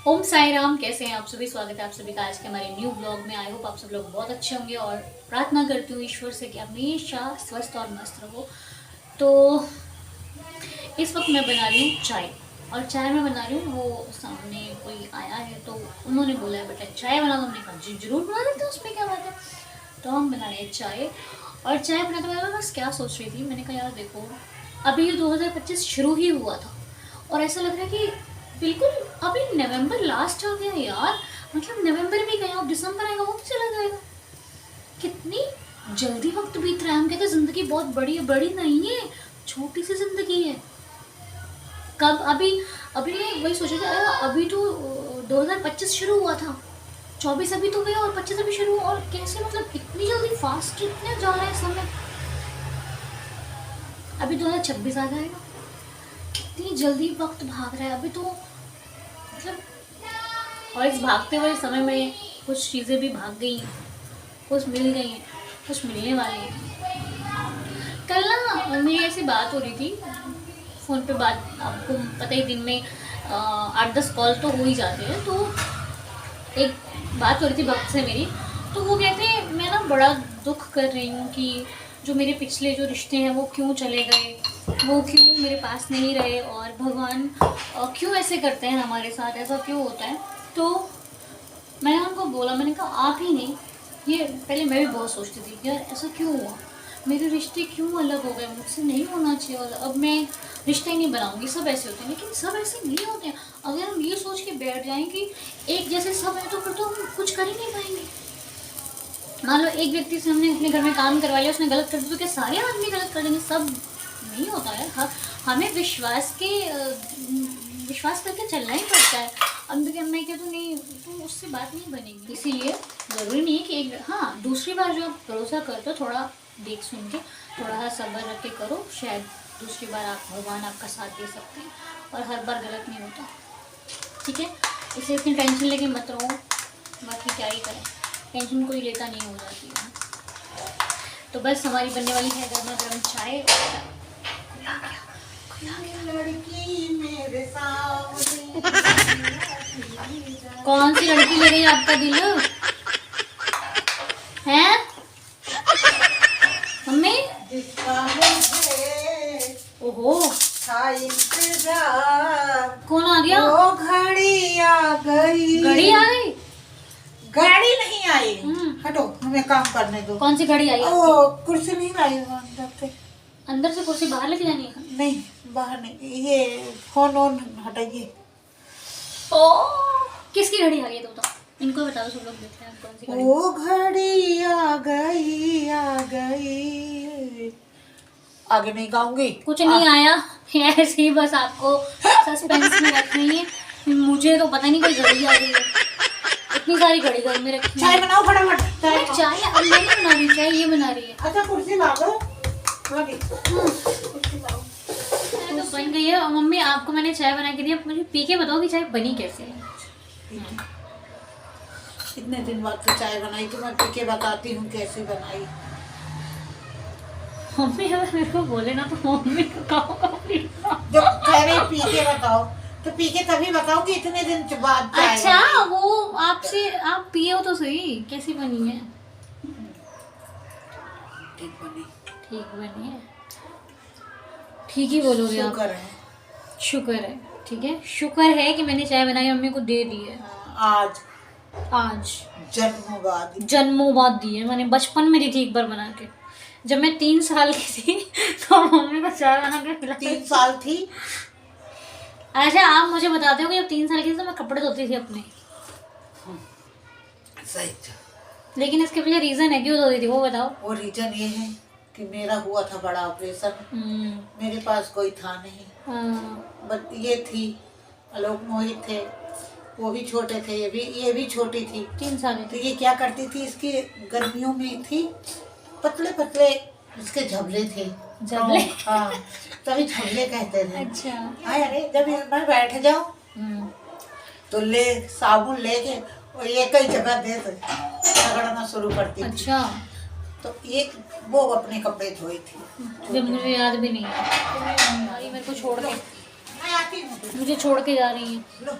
ओम साई राम। कैसे हैं आप सभी? स्वागत है आप सभी का आज के हमारे न्यू ब्लॉग में। आई होप आप सब लोग बहुत अच्छे होंगे और प्रार्थना करती हूँ ईश्वर से कि आप हमेशा स्वस्थ और मस्त रहो। तो इस वक्त मैं बना रही हूँ चाय, और चाय मैं बना रही हूँ, वो सामने कोई आया है तो उन्होंने बोला है बेटा चाय बना दो। हमने कहा जी जरूर बना देते हैं, उसमें क्या बात है। तो हम बना रहे हैं चाय, और चाय बनाते बनाते बस क्या सोच रही थी, मैंने कहा यार देखो अभी 2025 शुरू ही हुआ था और ऐसा लग रहा है कि बिल्कुल अभी नवंबर लास्ट आ गया यार। मतलब नवंबर भी गया, अब दिसंबर आएगा वो भी चला जाएगा। कितनी जल्दी वक्त बीत रहा है। हम कहते हैं जिंदगी बहुत बड़ी है, बड़ी नहीं है, छोटी सी जिंदगी है। कब अभी अभी मैं वही सोच रही थी, अभी तो 2025 शुरू हुआ था, 24 अभी तो गया और 25 अभी शुरू हुआ, और कैसे मतलब इतनी जल्दी फास्ट इतने जा रहा है समय। अभी 2026 आ जाएगा, कितनी जल्दी वक्त भाग रहा है अभी तो मतलब। और इस भागते हुए समय में कुछ चीज़ें भी भाग गई हैं, कुछ मिल गई हैं, कुछ मिलने वाली हैं। कल ना मेरी ऐसी बात हो रही थी फ़ोन पे, बात आपको पता ही दिन में 8-10 कॉल तो हो ही जाते हैं। तो एक बात हो रही थी भक्त से मेरी, तो वो कहते हैं मैं ना बड़ा दुख कर रही हूँ कि जो मेरे पिछले जो रिश्ते हैं वो क्यों चले गए, वो क्यों मेरे पास नहीं रहे, और भगवान क्यों ऐसे करते हैं हमारे साथ, ऐसा क्यों होता है। तो मैंने उनको बोला, मैंने कहा आप ही नहीं, ये पहले मैं भी बहुत सोचती थी कि यार ऐसा क्यों हुआ, मेरे रिश्ते क्यों अलग हो गए, मुझसे नहीं होना चाहिए, और अब मैं रिश्ते ही नहीं बनाऊंगी, सब ऐसे होते हैं। लेकिन सब ऐसे नहीं होते हैं। अगर हम ये सोच के बैठ जाएं कि एक जैसे सब है तो फिर तो हम कुछ कर ही नहीं पाएंगे। मान लो एक व्यक्ति से हमने अपने घर में काम करवा लिया, उसने गलत कर दिया, तो क्या सारे आदमी गलत कर देंगे? सब नहीं होता है। हमें विश्वास करके चलना ही पड़ता है। अंदर के मैं क्या तो नहीं, तो उससे बात नहीं बनेगी। इसीलिए ज़रूरी नहीं है कि एक दूसरी बार जो आप भरोसा करते हो थोड़ा देख सुन के, थोड़ा सा सब्र रख के करो, शायद दूसरी बार आप भगवान आपका साथ दे सकते हैं। और हर बार गलत नहीं होता, ठीक है। इसे इतनी टेंशन लेके मत रहो, बाकी क्या ही करें, टेंशन कोई लेता नहीं, हो जाती है। तो बस हमारी बनने वाली है गर्मा गर्म चाय। लड़की मेरे सामने कौन सी लड़की ले गई आपका दिल है मम्मी? जिसका मुझे ओहो था इंतजार, कौन आ गया? वो घड़ी आ गई। घड़ी आ गई? गाड़ी नहीं आई। हम्म। हटो, हमें काम करने दो। कौन सी घड़ी आई? ओ कुर्सी नहीं लाई अंदर से। अंदर से कुर्सी बाहर लेके जानी है? नहीं, बाहर नहीं, ये फोन ऑन हटाइए। ओ किसकी घड़ी आ गई तो बताओ, इनको बता दो, सब लोग देखते हैं कौन सी घड़ी। वो घड़ी आ गई, आ गई। आगे नहीं गाऊंगी, कुछ नहीं आया, ऐसे ही बस आपको सस्पेंस में रख रही है। मुझे तो पता नहीं कोई घड़ी आ गई है, इतनी सारी घड़ी घर में रखी चाय है। बनाओ फटाफट। चाय अब मैं नहीं बना रही, चाय ये बना रही है। अच्छा कुर्सी ला दो। तो बन गई है। और मम्मी आपको मैंने चाय बना के दी, अब मुझे पी के बताओ कि चाय बनी कैसे है। इतने दिन बाद तो चाय बनाई, तो मैं पी के बताती हूँ कैसे बनाई। मम्मी अगर मेरे को बोले ना तो मम्मी को कहो जब कह रहे पी के बताओ तो पी के तभी बताओ कि इतने दिन बाद चाय अच्छा बनाई। वो आपसे आप पियो तो सही, कैसी बनी है? ठीक बनी। ठीक बनी है, ठीक ही बोलोगे आप। शुक्र है। शुक्र है, ठीक है, शुक्र है कि मैंने चाय बनाई, मम्मी को दे दी है। आज आज जन्मों बाद दी है मैंने। बचपन में दी थी एक बार बना के, जब मैं 3 साल की थी तो मम्मी को चाय बना के पिलाई। 3 साल थी। अच्छा आप मुझे बताते हो कि जब 3 साल की थी तो मैं कपड़े धोती थी अपने। सही। लेकिन इसके पीछे रीजन है क्यों धोती थी, वो बताओ। वो रीजन ये है कि मेरा हुआ था बड़ा ऑपरेशन, मेरे पास कोई था नहीं। बट ये थी आलोक मोहित थे, वो भी छोटे थे, ये भी छोटी थी, 3 साल तो ये क्या करती थी, इसकी गर्मियों में थी पतले पतले इसके झबले थे। झबले? हाँ, तभी झबले कहते थे। अच्छा। हाँ, अरे जब इसमें बैठ जाओ तो ले साबुन लेके और एक ही जगह दे रगड़ना शुरू करती थी। अच्छा। तो एक वो अपने कपड़े धोई थी, जब मुझे याद भी नहीं है, मेरे को छोड़ के, मैं आती हूँ। मुझे छोड़ के जा रही है। लो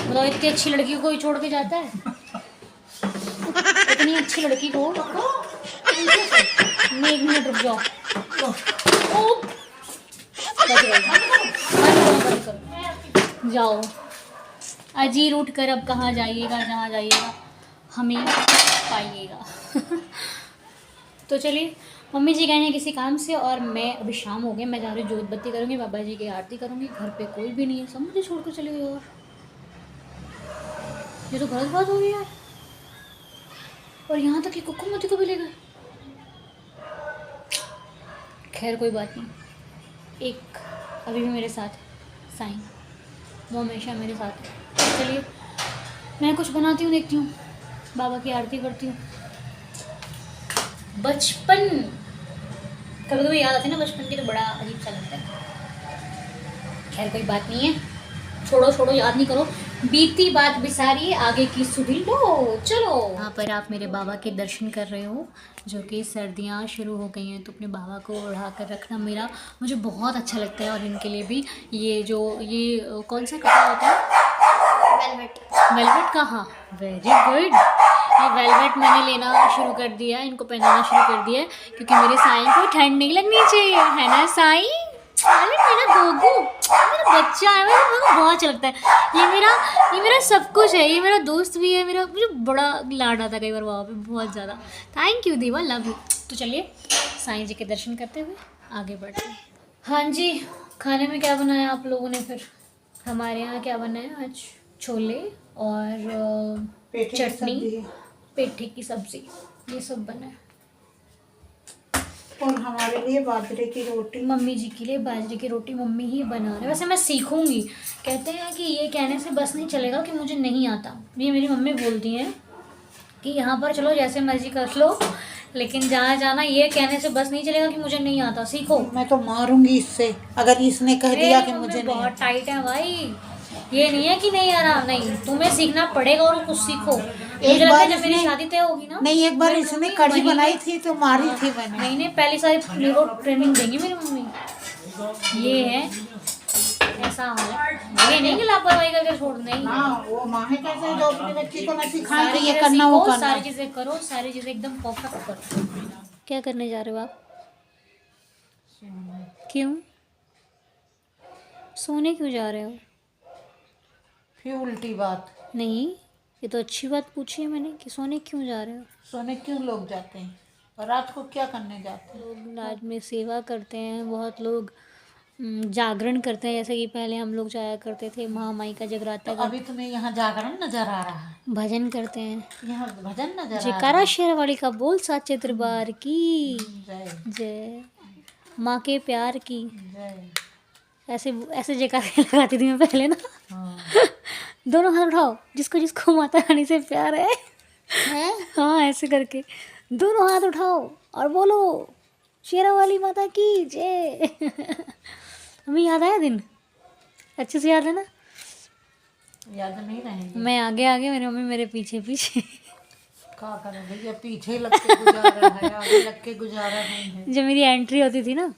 बताओ, इतनी अच्छी लड़की को कोई छोड़ के जाता है? इतनी अच्छी लड़की को। नहीं, 1 मिनट रुक जाओ। ओ, बच गई। बंद करो। जाओ, अजीर उठ कर अब कहाँ जाइएगा, जहाँ जाइएगा हमें पाइएगा। तो चलिए, मम्मी जी गए हैं किसी काम से और मैं अभी शाम हो गई, मैं जा रही हूँ जोत बत्ती करूँगी, बाबा जी की आरती करूँगी। घर पे कोई भी नहीं है, सब मुझे छोड़ कर चले गए। और ये तो गलत बात हो गई यार। और यहाँ तक कि कुक्कू मोती को भी ले गए। खैर कोई बात नहीं, एक अभी भी मेरे साथ साईं, वो हमेशा मेरे साथ है। चलिए, मैं कुछ बनाती हूँ, देखती हूँ, बाबा की आरती करती हूँ। बचपन कभी कभी याद आती है ना बचपन की, तो बड़ा अजीब सा लगता है। खैर कोई बात नहीं है, छोड़ो छोड़ो, याद नहीं करो, बीती बात बिसारिए, आगे की सुधी लो। चलो, यहाँ पर आप मेरे बाबा के दर्शन कर रहे हो, जो कि सर्दियाँ शुरू हो गई हैं, तो अपने बाबा को ओढ़ा कर रखना मेरा मुझे बहुत अच्छा लगता है। और इनके लिए भी ये कौन सा कपड़ा होता है? वेलवेट। वेलवेट का, हाँ, वेरी गुड। ये वेलवेट मैंने लेना शुरू कर दिया है, इनको पहनाना शुरू कर दिया है, क्योंकि मेरे साईं को ठंड नहीं लगनी चाहिए, है ना साईं? अरे मेरा गोगू, मेरा बच्चा है, मेरे को बहुत अच्छा लगता है। ये मेरा सब कुछ है, ये मेरा दोस्त भी है, मेरा मुझे बड़ा लाड आता है कई बार वहाँ पे, बहुत ज़्यादा। थैंक यू दीवा, लव यू। तो चलिए, साईं जी के दर्शन करते हुए आगे बढ़ते हैं। हाँ जी, खाने में क्या बनाया आप लोगों ने फिर? हमारे यहाँ क्या बनाया आज? छोले और चटनी, पेठे की सब्जी, ये सब बना है। और हमारे लिए बाजरे की रोटी। मम्मी जी के लिए बाजरे की रोटी मम्मी ही बना रहे हैं। वैसे मैं सीखूंगी, कहते हैं कि ये कहने से बस नहीं चलेगा कि मुझे नहीं आता। ये मेरी मम्मी बोलती हैं कि यहाँ पर चलो जैसे मर्जी कर लो, लेकिन जहाँ जाना ये कहने से बस नहीं चलेगा कि मुझे नहीं आता, सीखो। मैं तो मारूंगी इससे अगर इसने कह दिया कि मुझे नहीं बहुत टाइट है भाई, ये नहीं है कि नहीं आ रहा, नहीं, तुम्हें सीखना पड़ेगा और कुछ सीखो। मुझे लगता है जब मेरी शादी तय होगी ना, नहीं, एक बार इसने कढ़ी बनाई थी तो मारी थी मैंने। नहीं नहीं, पहली सारी मेरे को ट्रेनिंग देंगी मेरी मम्मी। ये है, ऐसा हाल है, ये नहीं कि लापरवाही करके छोड़ नहीं। हाँ, वो माँ है कैसे जो अपने बच्चे को ना सिखाए कि सारी ये चीजें करना वो सीखो, करना। सारी चीजें करो, सारी चीजें एकदम परफेक्ट करो। क्या करने जा रहे हो आप? क्यों सोने क्यों जा रहे हो? फिर उल्टी बात। नहीं, ये तो अच्छी बात पूछी है मैंने कि सोने क्यों जा रहे हो। सोने क्यों लोग जाते हैं और रात को क्या करने जाते हैं? लोग रात में सेवा करते हैं, बहुत लोग जागरण करते हैं, जैसे कि पहले हम लोग जाया करते थे, महामाई का जगराता तो अभी तुम्हें यहाँ जागरण नजर आ रहा है? भजन करते हैं। यहाँ भजन नजर आ रहा जयकारा शेरवाली का बोल साचे दरबार की है? जय जय, माँ के प्यार की। जय। ऐसे ऐसे जयकारे लगाती थी मैं पहले ना। हाँ। दोनों हाथ उठाओ, जिसको जिसको माता रानी से प्यार है। हाँ, ऐसे करके दोनों हाथ उठाओ और बोलो शेरावाली माता की जय। हमें याद आया दिन, अच्छे से याद है ना? याद नहीं रहेंगे। मैं आगे आगे, मेरी मम्मी मेरे पीछे पीछे। क्या करें भैया, पीछे लग के गुजारा है, आगे लग के गुजारा नहीं है। जब मेरी एंट्री होती थी ना,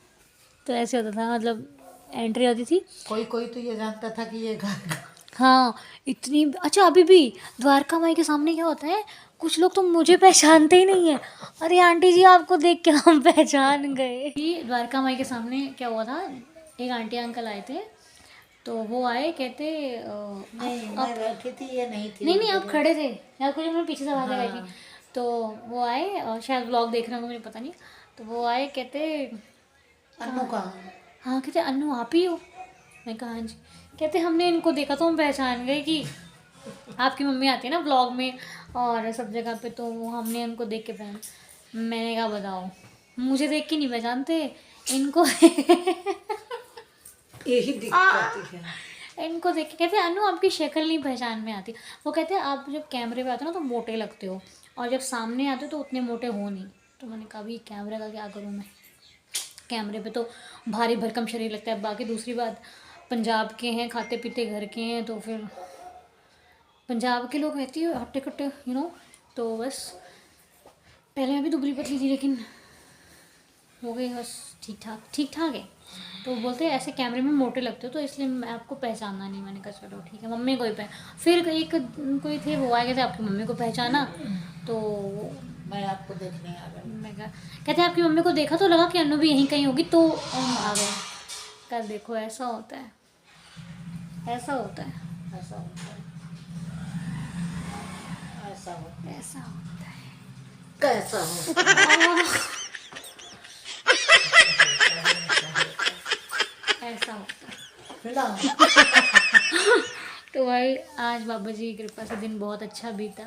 तो ऐसे होता था, मतलब एंट्री होती थी, कोई कोई तो ये जानता था कि ये घर। हाँ, इतनी अच्छा। अभी भी द्वारका माई के सामने क्या होता है, कुछ लोग तो मुझे पहचानते ही नहीं है। अरे आंटी जी, आपको देख के हम पहचान गए। ये द्वारका माई के सामने क्या हुआ था, एक आंटी अंकल आए थे, तो वो आए, कहते नहीं, मैं बैठी थी, ये नहीं थी। नहीं, आप खड़े थे, या कुछ मैं पीछे से आवाज़ लगाई थी। तो वो आए, और शायद ब्लॉग देख रहे होंगे, मुझे पता नहीं। तो वो आए, कहते अन्नू का, हाँ, कहते अन्नू आप ही हो? मैं कहा हाँ जी। कहते हमने इनको देखा तो हम पहचान गए कि आपकी मम्मी आती है ना ब्लॉग में और सब जगह पे, तो हमने उनको देख के पहचान। मैंने कहा बताओ, मुझे देख के नहीं पहचानते इनको। यही दिक्कत है। इनको देख के कहते अनु आपकी शक्ल नहीं पहचान में आती। वो कहते हैं आप जब कैमरे पे आते हो ना तो मोटे लगते हो, और जब सामने आते हो तो उतने मोटे हो नहीं। तो मैंने कहा भी कैमरे का क्या करूँ मैं, कैमरे पे तो भारी भरकम शरीर लगता है। बाकी दूसरी बात, पंजाब के हैं, खाते पीते घर के हैं, तो फिर पंजाब के लोग रहती है हट्टे कट्टे तो बस पहले मैं भी दुबली पतली थी, लेकिन हो गई बस, ठीक ठाक है। तो बोलते हैं ऐसे कैमरे में मोटे लगते हो तो इसलिए मैं आपको पहचानना नहीं। मैंने कहा चलो ठीक है, मम्मी को ही फिर एक कोई थे वो आ गए थे, आपकी मम्मी को पहचाना तो मैं आपको देखने आ गई। मैं कहा, कहते आपकी मम्मी को देखा तो लगा कि अनु भी यहीं कहीं होगी तो हम आ गए। कहा देखो ऐसा होता है, ऐसा होता है, ऐसा होता है, ऐसा होता है, ऐसा होता है। कैसा होता है, ऐसा होता है। फिलहाल तो भाई आज बाबा जी की कृपा से दिन बहुत अच्छा बीता,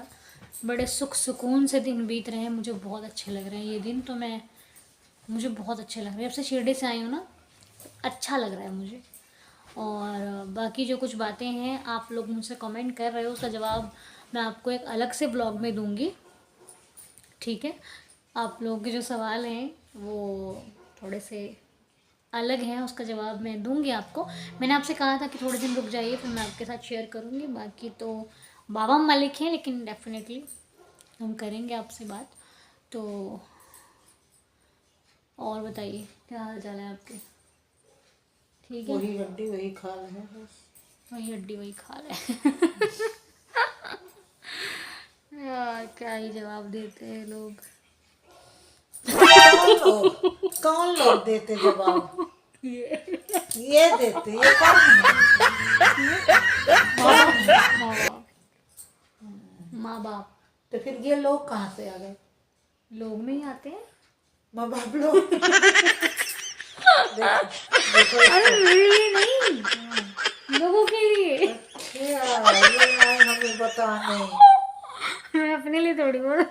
बड़े सुख सुकून से दिन बीत रहे हैं। मुझे बहुत अच्छे लग रहे हैं ये दिन, तो मुझे बहुत अच्छे लग रहे हैं। जब से शिरडी से आई हूँ ना, अच्छा लग रहा है मुझे। और बाकी जो कुछ बातें हैं आप लोग मुझसे कमेंट कर रहे हो, उसका जवाब मैं आपको एक अलग से ब्लॉग में दूंगी, ठीक है। आप लोगों के जो सवाल हैं वो थोड़े से अलग हैं, उसका जवाब मैं दूंगी आपको। मैंने आपसे कहा था कि थोड़े दिन रुक जाइए, फिर मैं आपके साथ शेयर करूंगी। बाकी तो बाबा मालिक हैं, लेकिन डेफिनेटली हम करेंगे आपसे बात। तो और बताइए क्या हाल चाल है आपके? ठीक है, वही हड्डी वही खाल है बस। वही हड्डी वही खाल है। यार क्या ही जवाब देते हैं लोग। कौन लोग देते जवाब? ये देते, ये कौन है? माँ बाप। तो फिर ये लोग कहाँ से आ गए? लोग नहीं आते हैं, माँ बाप लोग। देखो अरे मेरे लिए नहीं, लोगों के लिए। ये आए हमें बताने। मैं अपने लिए थोड़ी बोल।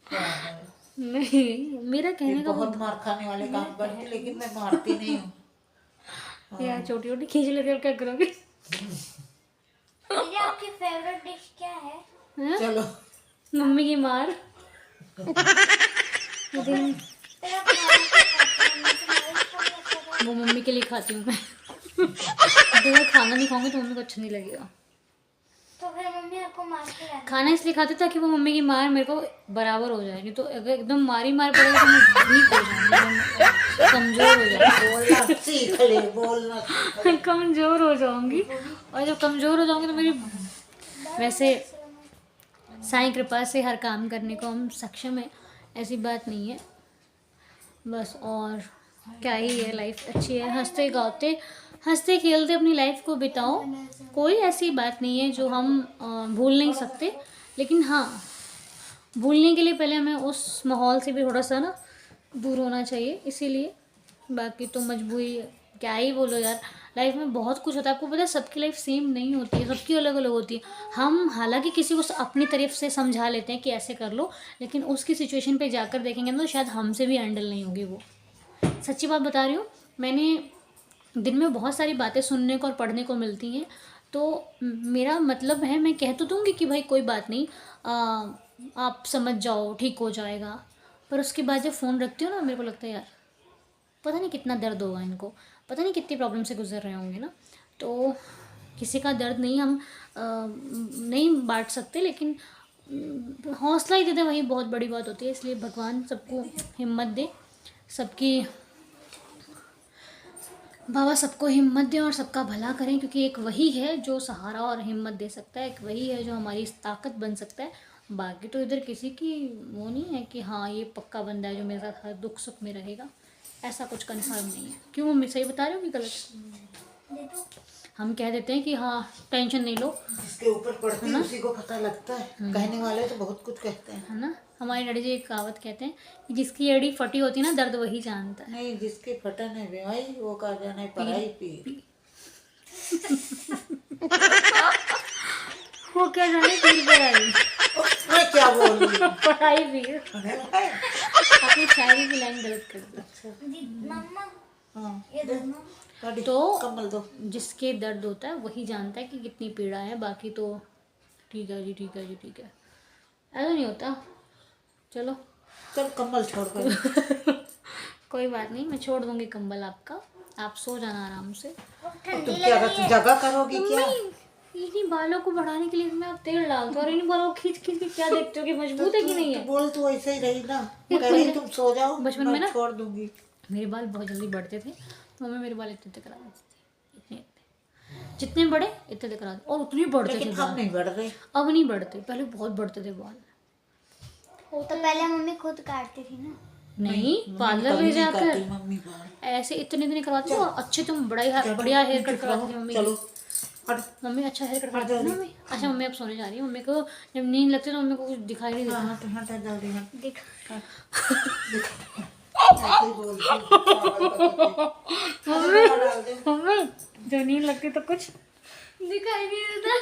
क्या है? नहीं, मेरा ये कहने का बहुत मार खाने वाले काम करती, लेकिन मैं मारती नहीं हूँ। यार छोटी छोटी खींच लेते हो, क्या करोगे? दीदी आपकी फेवरेट डिश क्या है? हाँ? चलो मम्मी की मार। लेकिन तेरा खाना क्या खाता है? मुझे मालिश को भी अच्छा था। वो मम्मी के लिए खाती हूँ मैं। अगर मैं खाना नहीं खाऊंगी तो मम्मी को अच्छा नहीं लगेगा। तो फिर मम्मी आपको मार के रखती खाना इसलिए खाते ताकि वो मम्मी की मार मेरे को बराबर हो जाएगी। तो अगर एकदम मारी मार पड़ेगी तो मैं वीक हो जाऊंगी, मैं कमज़ोर हो जाऊंगी। बोलना सीख ले, बोलना सीख ले। कमज़ोर हो जाऊंगी, और जब कमज़ोर हो जाऊंगी तो मेरी, वैसे साईं कृपा से हर काम करने को हम सक्षम है, ऐसी बात नहीं है बस। और क्या ही है, लाइफ अच्छी है, हंसते खेलते अपनी लाइफ को बिताओ। कोई ऐसी बात नहीं है जो हम भूल नहीं सकते, लेकिन हाँ भूलने के लिए पहले हमें उस माहौल से भी थोड़ा सा ना दूर होना चाहिए, इसीलिए। बाकी तो मजबूरी, क्या ही बोलो यार, लाइफ में बहुत कुछ होता है। आपको पता है सबकी लाइफ सेम नहीं होती है, सबकी अलग अलग होती है। हम हालांकि किसी को अपनी तरफ से समझा लेते हैं कि ऐसे कर लो, लेकिन उसकी सिचुएशन पे जाकर देखेंगे ना तो शायद हमसे भी हैंडल नहीं होगी वो। सच्ची बात बता रही हूँ, मैंने दिन में बहुत सारी बातें सुनने को और पढ़ने को मिलती हैं, तो मेरा मतलब है, मैं कह तो दूँगी कि भाई कोई बात नहीं, आप समझ जाओ, ठीक हो जाएगा। पर उसके बाद जब फ़ोन रखती हो ना, मेरे को लगता है यार पता नहीं कितना दर्द होगा इनको, पता नहीं कितनी प्रॉब्लम से गुजर रहे होंगे ना। तो किसी का दर्द नहीं हम नहीं बांट सकते, लेकिन हौसला ही देते वही बहुत बड़ी बात होती है। इसलिए भगवान सबको हिम्मत दे, बाबा सबको हिम्मत दें और सबका भला करें, क्योंकि एक वही है जो सहारा और हिम्मत दे सकता है, एक वही है जो हमारी ताकत बन सकता है। बाकी तो इधर किसी की वो नहीं है कि हाँ ये पक्का बंदा है जो मेरे साथ हर दुख सुख में रहेगा, ऐसा कुछ कंफर्म नहीं है। क्यों मम्मी, सही बता रहे हो कि गलत? हम कह देते हैं कि हाँ टेंशन नहीं लो, जिसके ऊपर पड़ती है उसी को पता लगता है। कहने वाले तो बहुत कुछ कहते हैं, है ना। हमारे डैडी जी एक कहावत कहते हैं कि जिसकी एड़ी फटी होती है ना, दर्द वही जानता है। नहीं जिसके फटन है भाई वो कहा जाना है पढ़ाई पी। वो क्या जाने पीर पढ़ाई, मैं क्या बोल रही हूँ? पढ़ाई पीर। आपने शायरी की लाइन गलत कर दी। मम्मा हाँ ये दोनों तो तो कम्बल दो। जिसके दर्द होता है वही जानता है कि कितनी पीड़ा है, बाकी तो ठीक है जी, ठीक है जी, ठीक है, ऐसा नहीं होता। चलो चल कम्बल छोड़ कर। कोई बात नहीं, मैं छोड़ दूंगी कंबल आपका, आप सो जाना आराम से। ठंडी तुम क्या लग रही है। जगह करोगी क्या? इन्हीं बालों को बढ़ाने के लिए मैं अब तेल डालती हूँ और इन्हीं बालों को खींच खींच के क्या देखते हो कि मजबूत है कि नहीं है। बोल तो ऐसे ही रही ना, कह रही तुम सो जाओ, बचपन में मैं ना छोड़ दूंगी। मेरे बाल बहुत जल्दी बढ़ते थे तो मम्मी मेरे बाल इतने करा देती थी, इतने इतने, जितने बड़े इतने करा दे, और उतने बढ़ते थे लेकिन अब बाल। नहीं बढ़ रहे। अब नहीं बढ़ते, पहले बहुत बढ़ते थे बाल। तो पहले मम्मी खुद काटती थी ना। नहीं, पार्लर कभी ले नहीं जाकर काटी मम्मी बाल। ऐसे इतने इतने करवाती थी और अच्छे तुम बढ़िया हेयर कट करवाती थी मम्मी। चलो हट। मम्मी अच्छा हेयर कट करवाती थी ना मम्मी। अच्छा मम्मी अब सोने जा रही है, मम्मी को जब नींद लगती है तो मम्मी को कुछ दिखाई नहीं देता। हट हट हट जल्दी हट। देख ऐसे ही बोलती है, पागल डाल दे। मम्मी जब नींद लगती तो कुछ दिखाई नहीं देता।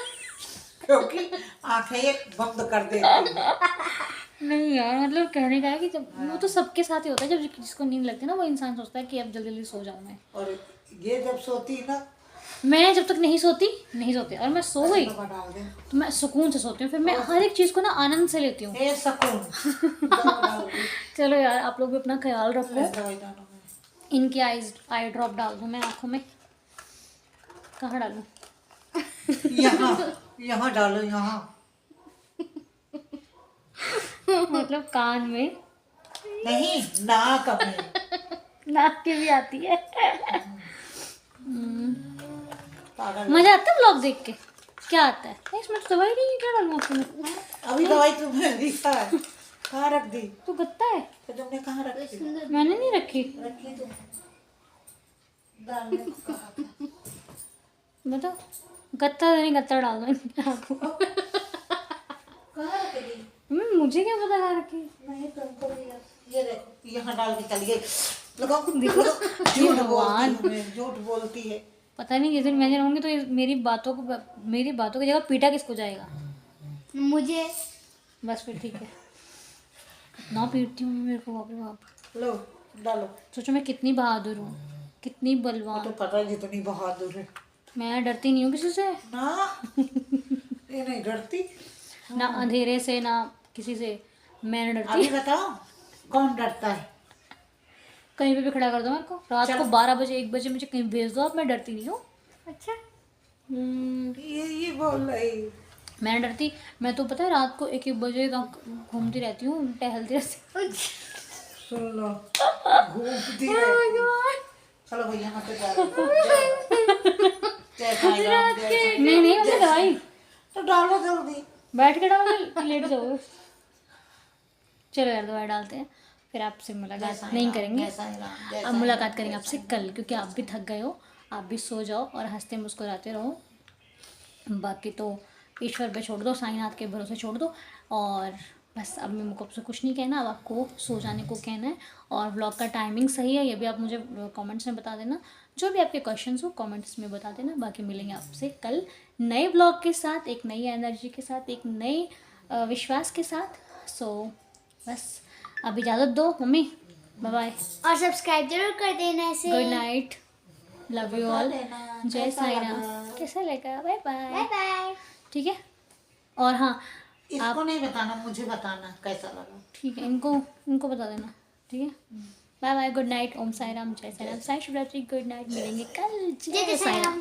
क्योंकि आंखें ये बंद कर देती है। नहीं यार, मतलब कहने का है कि जब वो तो सबके साथ ही होता है, जब जिसको नींद लगती है ना वो इंसान सोचता है कि अब जल्दी जल्दी सो जाऊं मैं। और ये जब सोती ना, मैं जब तक नहीं सोती और मैं सो गई दवा डाल दे। तो मैं सुकून से सोती हूँ, फिर मैं हर एक चीज़ को ना आनंद से लेती हूँ। हे सुकून, दवा डाल दे। चलो यार, आप लोग भी अपना ख्याल रखो। दवाई डालो मैं। इनकी आई ड्रॉप डाल दूँ मैं आँखों में। कहाँ डालूँ? यहाँ डालो, यहाँ मतलब कान में, नहीं, नाक में। नाक की भी आती है। पागल। मजा आता है व्लॉग देख के? क्या आता है इसमें? तो दवाई नहीं है, क्या डालूँ आँखों में? अभी दवाई तुमने दी है, कहाँ रख दी? तो गत्ता है, तो तुमने कहाँ रखी? मैंने नहीं रखी। रखी तुम डालने को कहा था। बताओ, गत्ता नहीं, गत्ता डाल दो इनकी आँखों में। कहाँ रख दी? मुझे क्या पता कहाँ रखी। नहीं तुमको भी ये देखो, यहाँ डाल के चलिए। लगाओ देखो, झूठ बोलती है, झूठ बोलती है। पता नहीं जिस दिन मैं रहूँगी तो मेरी बातों की जगह पीटा किसको जाएगा? मुझे बस फिर ठीक है। ना पीटती हूँ मेरे को बाप रे बाप। लो डालो। सोचो मैं कितनी बहादुर हूँ, कितनी वो बलवान। तो पता है जितनी बहादुर है। मैं डरती नहीं हूँ किसी से, ना ये नहीं डरती। ना अंधेरे से ना किसी से। मैं नहीं अभी डरती। बताओ कौन डरता है? कहीं पे भी खड़ा कर दो मेरे को, रात को 12 बजे 1 बजे मुझे कहीं भेज दो आप, मैं डरती नहीं हूँ। अच्छा ये बोल रही। मैं नहीं डरती। मैं तो पता है रात को 1 बजे तक घूमती रहती हूँ, टहलती रहती हूँ। सुन लो, घूमती रहती। चलो भैया मत डालो। जय साईं राम, जय साईं। नहीं मतलब दवाई तो डालो जल्दी। बैठ के डालो, लेट जाओ। चलो यार दवाई डालते हैं, फिर आपसे मुलाकात नहीं करेंगे। जय साईं राम, जय अब साईं मुलाकात करेंगे आपसे कल, क्योंकि आप भी थक गए हो। आप भी सो जाओ और हंसते मुस्कुराते रहो। बाकी तो ईश्वर पे छोड़ दो, साईनाथ के भरोसे छोड़ दो। और बस अब मेरे को आपसे कुछ नहीं कहना, अब आपको सो जाने को कहना है। और व्लॉग का टाइमिंग सही है ये भी आप मुझे कमेंट्स में बता देना। जो भी आपके क्वेश्चंस हो कमेंट्स में बता देना। बाकी मिलेंगे आपसे कल नए व्लॉग के साथ, एक नई एनर्जी के साथ, एक नए विश्वास के साथ। सो बस अब इजाज़त दो मम्मी, बाय बाय, और सब्सक्राइब जरूर कर देना ऐसे। Good night, love you all, जय कैसा साईं लगा? राम। कैसा लगा? Bye bye bye, bye. ठीक है। और हाँ इसको नहीं बताना, मुझे बताना कैसा लगा। ठीक है, इनको बता देना, ठीक है। बाय बाय, गुड नाइट, ओम साई राम, जय साई राम, साई शिवरात्रि, गुड नाइट। मिलेंगे कल, जय जय साईं राम।